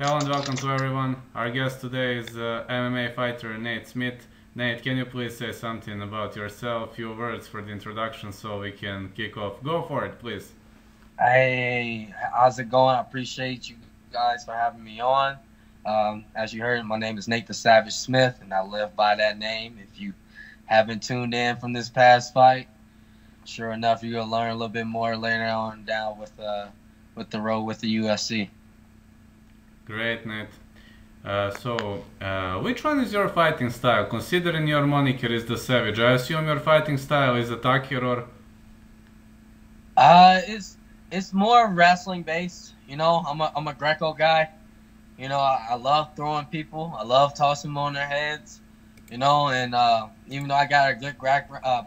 Hello and welcome to everyone. Our guest today is MMA fighter Nate Smith. Nate, can you please say something about yourself, few words for the introduction so we can kick off? Go for it, please. Hey, how's it going? I appreciate you guys for having me on. As you heard, my name is Nate the Savage Smith, and I live by that name. If you haven't tuned in from this past fight, sure enough, you're gonna learn a little bit more later on down with the road with the UFC. Great, Nate. Which one is your fighting style? Considering your moniker is the Savage, I assume your fighting style is attacker or... It's more wrestling based. I'm a Greco guy. I love throwing people. I love tossing them on their heads. And even though I got a good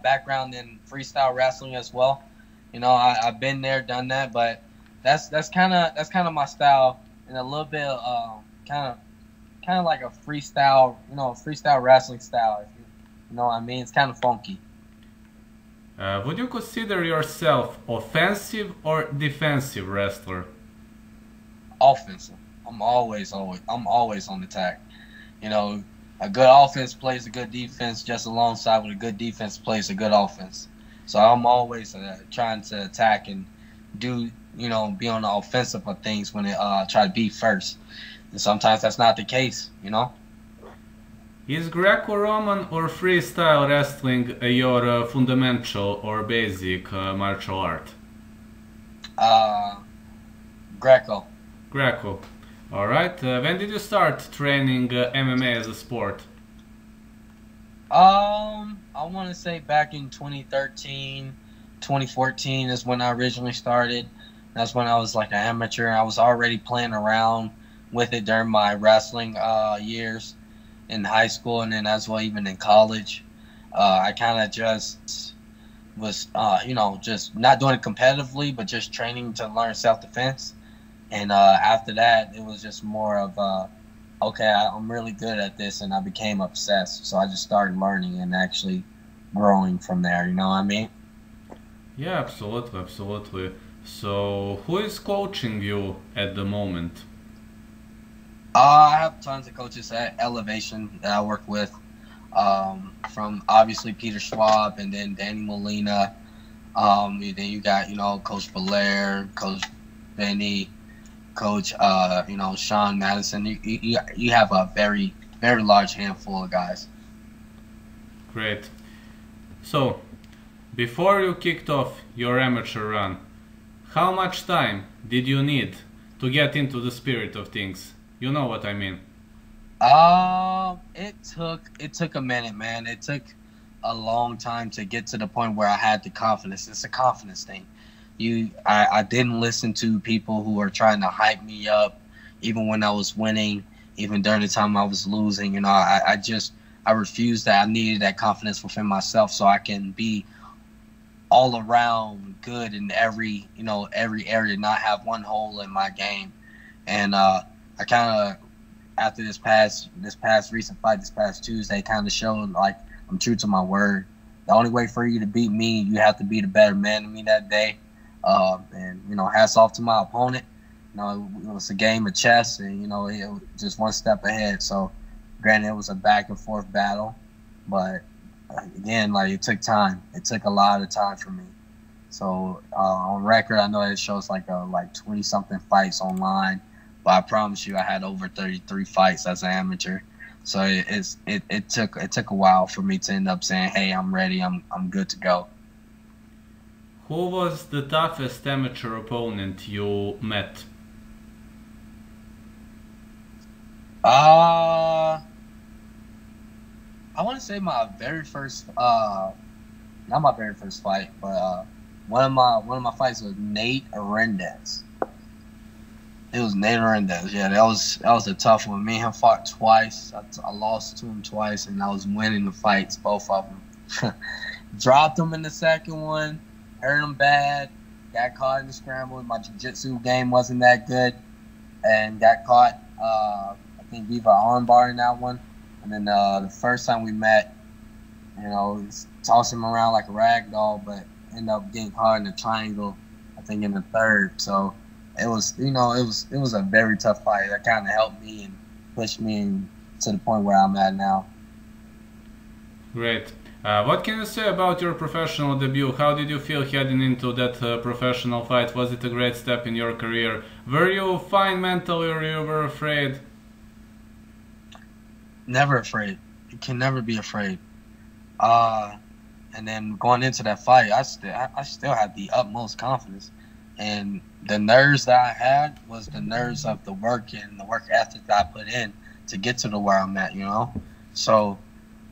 background in freestyle wrestling as well, I've been there, done that. But that's kind of my style, and a little bit kind of like a freestyle, freestyle wrestling style. If you know what I mean, it's kind of funky. would you consider yourself offensive or defensive wrestler? Offensive. I'm always on attack. A good offense plays a good defense just alongside with a good defense plays a good offense. So I'm always trying to attack and do, be on the offensive of things when it try to be first. And sometimes that's not the case. Is Greco-Roman or freestyle wrestling your fundamental or basic martial art? Uh, Greco. Greco. Alright, when did you start training MMA as a sport? I want to say back in 2013, 2014 is when I originally started. That's when I was like an amateur. I was already playing around with it during my wrestling years in high school, and then as well even in college. I kind of just was, just not doing it competitively, but just training to learn self-defense. And after that, it was just more of, okay, I'm really good at this, and I became obsessed. So I just started learning and actually growing from there. You know what I mean? Yeah, absolutely, absolutely. So, who is coaching you at the moment? I have tons of coaches at Elevation that I work with, from obviously Peter Schwab and then Danny Molina. And then you got, Coach Belair, Coach Benny, Coach, Sean Madison. You have a very, very large handful of guys. Great. So, before you kicked off your amateur run, how much time did you need to get into the spirit of things? You know what I mean. It took a minute, man. It took a long time to get to the point where I had the confidence. It's a confidence thing. I didn't listen to people who were trying to hype me up, even when I was winning, even during the time I was losing. I refused that. I needed that confidence within myself so I can be all around good in every area, not have one hole in my game. And I kind of, after this past recent fight, this past Tuesday, kind of showed like I'm true to my word. The only way for you to beat me, you have to be the better man than me that day. And hats off to my opponent. It was a game of chess, and it was just one step ahead. So, granted, it was a back and forth battle, but again, like it took time. It took a lot of time for me. So on record, I know it shows like 20 something fights online, but I promise you, I had over 33 fights as an amateur. So it took a while for me to end up saying, "Hey, I'm ready. I'm good to go." Who was the toughest amateur opponent you met? Uh, I want to say my very first, not my very first fight, but one of my fights was Nate Arendez. It was Nate Arendez. Yeah, that was a tough one. Me and him fought twice. I lost to him twice, and I was winning the fights, both of them. Dropped him in the second one, hurt him bad, got caught in the scramble. My jiu-jitsu game wasn't that good, and got caught. I think Viva armbar in that one. And then the first time we met, tossed him around like a rag doll, but ended up getting caught in the triangle, I think in the third. So it was, it was a very tough fight. That kind of helped me and pushed me to the point where I'm at now. Great. What can you say about your professional debut? How did you feel heading into that professional fight? Was it a great step in your career? Were you fine mentally or you were afraid? Never afraid. You can never be afraid. And then going into that fight, I still had the utmost confidence. And the nerves that I had was the nerves of the work and the work ethic that I put in to get to where I'm at, So,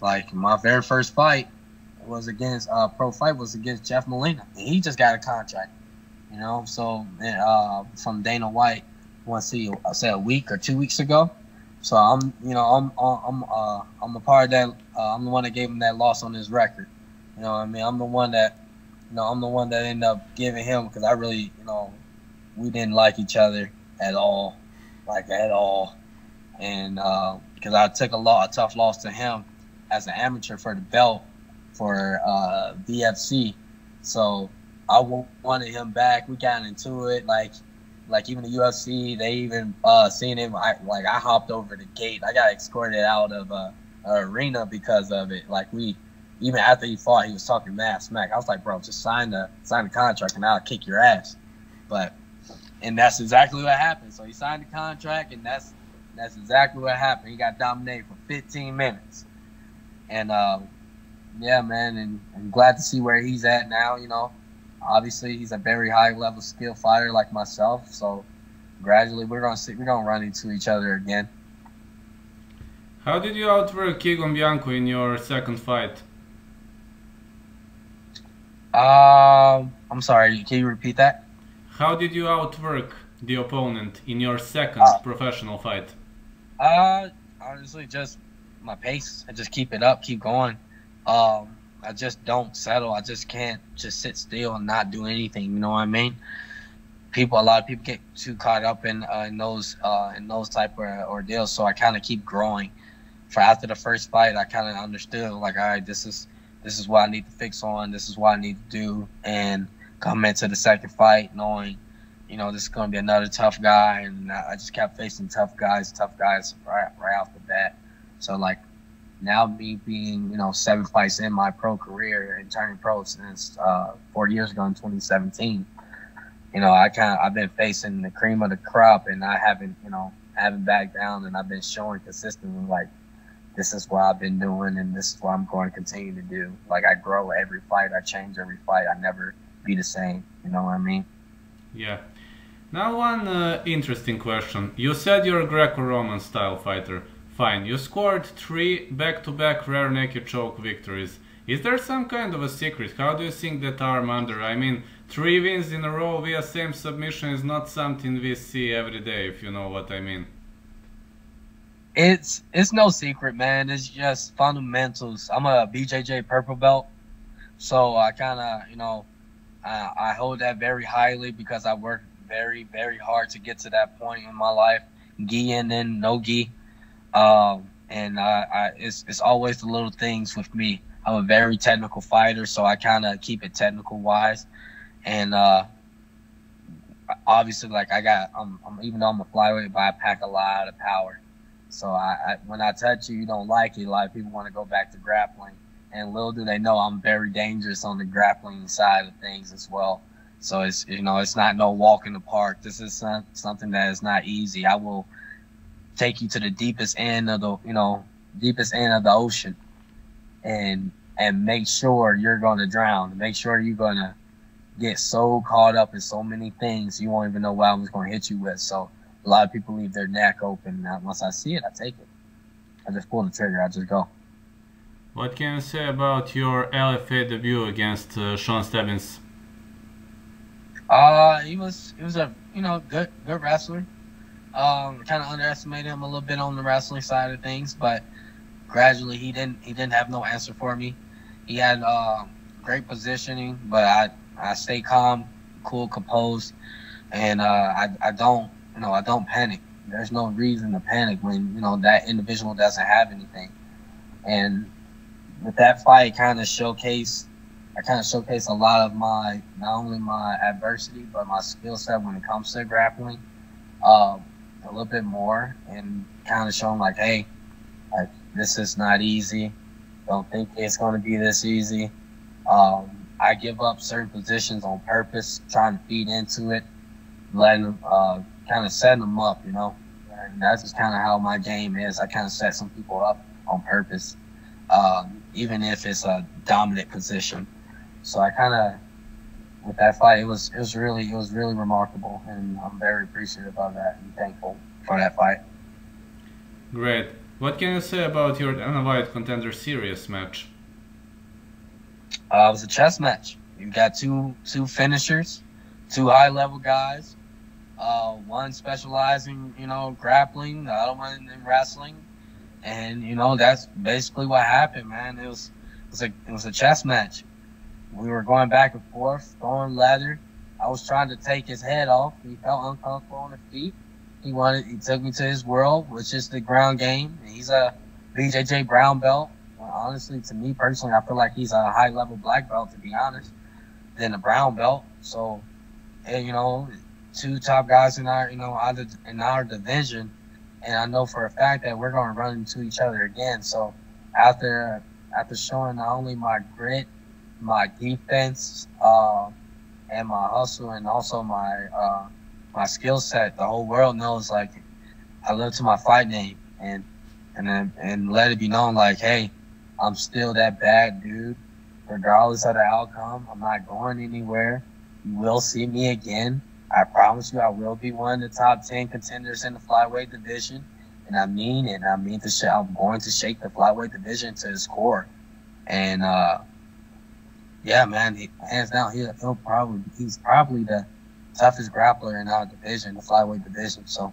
like, my very first fight was against pro fight was against Jeff Molina. And he just got a contract, So, from Dana White, I said a week or 2 weeks ago. So I'm a part of that. I'm the one that gave him that loss on his record. You know what I mean? I'm the one that ended up giving him, because I really, we didn't like each other at all, and because I took a tough loss to him as an amateur for the belt for VFC, so I wanted him back. We got into it, like even the UFC, they even seen him. I hopped over the gate. I got escorted out of an arena because of it. Even after he fought, he was talking mad smack. I was like, bro, just sign the contract and I'll kick your ass. And that's exactly what happened. So he signed the contract, and that's exactly what happened. He got dominated for 15 minutes. And yeah, man, and I'm glad to see where he's at now. Obviously he's a very high level skill fighter like myself. So gradually we're gonna run into each other again. How did you outwork Keegan Bianco in your second fight? I'm sorry, can you repeat that? How did you outwork the opponent in your second professional fight? Honestly, just my pace. I just keep it up, keep going. I just don't settle. I just can't just sit still and not do anything. You know what I mean? A lot of people get too caught up in those type of ordeals. So I kind of keep growing. After the first fight, I kind of understood, like, all right, this is what I need to fix on. This is what I need to do, and come into the second fight knowing, this is going to be another tough guy. And I just kept facing tough guys right off the bat. So, like, now me being, 7 fights in my pro career and turning pro since 4 years ago in 2017, I've been facing the cream of the crop, and I haven't backed down, and I've been showing consistently, like, this is what I've been doing, and this is what I'm going to continue to do. Like, I grow every fight, I change every fight, I never be the same. You know what I mean? Yeah. Now one interesting question. You said you're a Greco-Roman style fighter. Fine, you scored 3 back-to-back rear naked choke victories. Is there some kind of a secret? How do you sink that arm under? I mean, 3 wins in a row via same submission is not something we see every day, if you know what I mean. It's no secret, man. It's just fundamentals. I'm a BJJ purple belt, so I kind of, I hold that very highly because I worked very, very hard to get to that point in my life, gi and then no gi. And it's always the little things with me. I'm a very technical fighter, so I kind of keep it technical wise. And obviously, like, I'm even though I'm a flyweight, but I pack a lot of power. So when I touch you, you don't like it. A lot of people want to go back to grappling, and little do they know I'm very dangerous on the grappling side of things as well. So it's not no walk in the park. This is something that is not easy. I will take you to the deepest end of the ocean, and make sure you're gonna drown. Make sure you're gonna get so caught up in so many things you won't even know what I was gonna hit you with. So a lot of people leave their neck open. Now, once I see it, I take it. I just pull the trigger. I just go. What can you say about your LFA debut against Sean Stebbins? He was a good wrestler. Kind of underestimated him a little bit on the wrestling side of things, but gradually he didn't have no answer for me. He had great positioning, but I stay calm, cool, composed, and I don't panic. There's no reason to panic when that individual doesn't have anything. And with that fight, kind of showcased I kind of showcased a lot of my, not only my adversity, but my skill set when it comes to grappling, a little bit more, and kind of showing like, hey, like this is not easy. Don't think it's going to be this easy. I give up certain positions on purpose, trying to feed into it, letting them, kind of setting them up, you know. And that's just kind of how my game is. I kind of set some people up on purpose, even if it's a dominant position. So I kind of, with that fight, it was really remarkable, and I'm very appreciative of that and thankful for that fight. Great. What can you say about your Dana White Contender Series match? It was a chess match. You got two finishers, two high level guys. One specializing, you know, grappling, the other one in wrestling, and you know that's basically what happened, man. It was a chess match. We were going back and forth, throwing leather. I was trying to take his head off. He felt uncomfortable on the feet. He took me to his world, which is the ground game. He's a BJJ brown belt. Well, honestly, to me personally, I feel like he's a high level black belt, to be honest, than a brown belt. So, and, you know, two top guys in our, you know, in our division, and I know for a fact that we're going to run into each other again. So, after showing not only my grit, my defense, and my hustle, and also my skill set, the whole world knows like I live to my fight name, and let it be known like, hey, I'm still that bad dude, regardless of the outcome. I'm not going anywhere. You will see me again. I promise you, I will be one of the top 10 contenders in the flyweight division, and I mean it. I'm going to shake the flyweight division to its core, and yeah, man, hands down, he's probably the toughest grappler in our division, the flyweight division. So,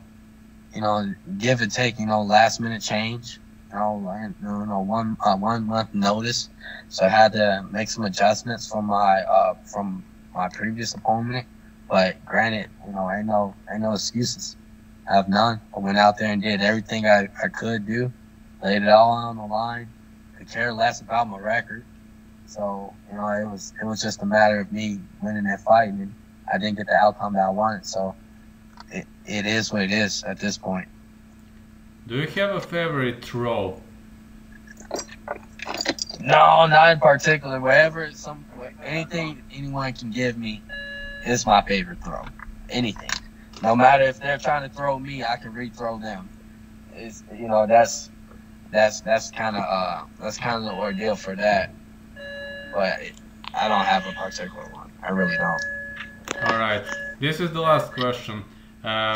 you know, give and take, you know, last minute change, you know, 1 month notice. So I had to make some adjustments from my previous opponent. But granted, you know, ain't no excuses. I have none. I went out there and did everything I could do, laid it all on the line. Could care less about my record. So, you know, it was just a matter of me winning that fight, and I didn't get the outcome that I wanted. So it is what it is at this point. Do you have a favorite throw? No, not in particular. Anything anyone can give me is my favorite throw. Anything. No matter if they're trying to throw me, I can rethrow them. It's, you know, that's kind of the ordeal for that. But I don't have a particular one. I really don't. Alright, this is the last question.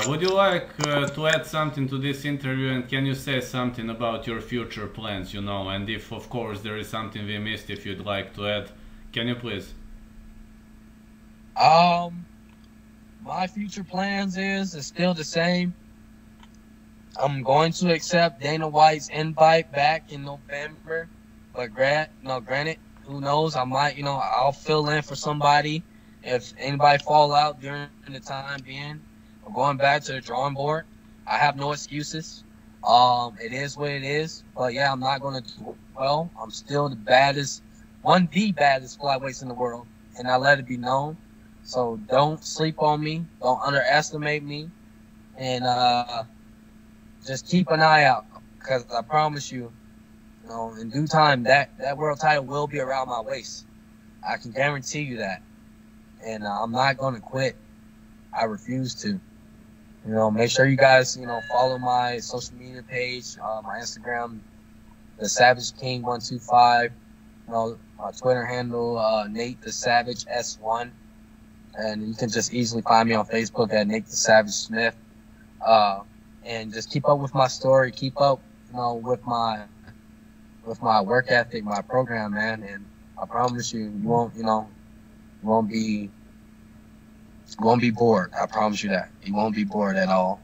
Would you like to add something to this interview, and can you say something about your future plans, you know, and if of course there is something we missed, if you'd like to add, can you please? My future plans is still the same. I'm going to accept Dana White's invite back in November, but granted, who knows? I might, you know, I'll fill in for somebody if anybody fall out during the time being. I'm going back to the drawing board. I have no excuses. It is what it is. But yeah, I'm not going to do well. I'm still the baddest flyweights in the world, and I let it be known. So don't sleep on me. Don't underestimate me, and just keep an eye out, because I promise you, you know, in due time, that world title will be around my waist. I can guarantee you that. And I'm not going to quit. I refuse to. You know, make sure you guys, you know, follow my social media page, my Instagram, The Savage King 125. You know, my Twitter handle, Nate the Savage S1. And you can just easily find me on Facebook at Nate the Savage Smith. And just keep up with my story. Keep up, you know, with my work ethic, my program, man. And I promise you, you won't be bored. I promise you that. You won't be bored at all.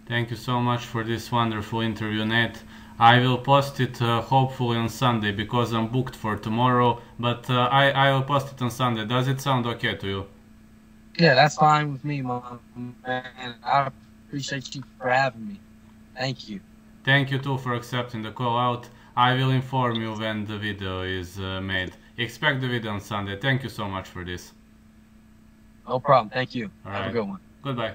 Thank you so much for this wonderful interview, Nate. I will post it hopefully on Sunday, because I'm booked for tomorrow, but I will post it on Sunday. Does it sound okay to you? Yeah, that's fine with me, man. I appreciate you for having me. Thank you. Thank you too for accepting the call out. I will inform you when the video is made. expect the video on Sunday. Thank you so much for this. No problem. Thank you. All Have right. a good one. Goodbye.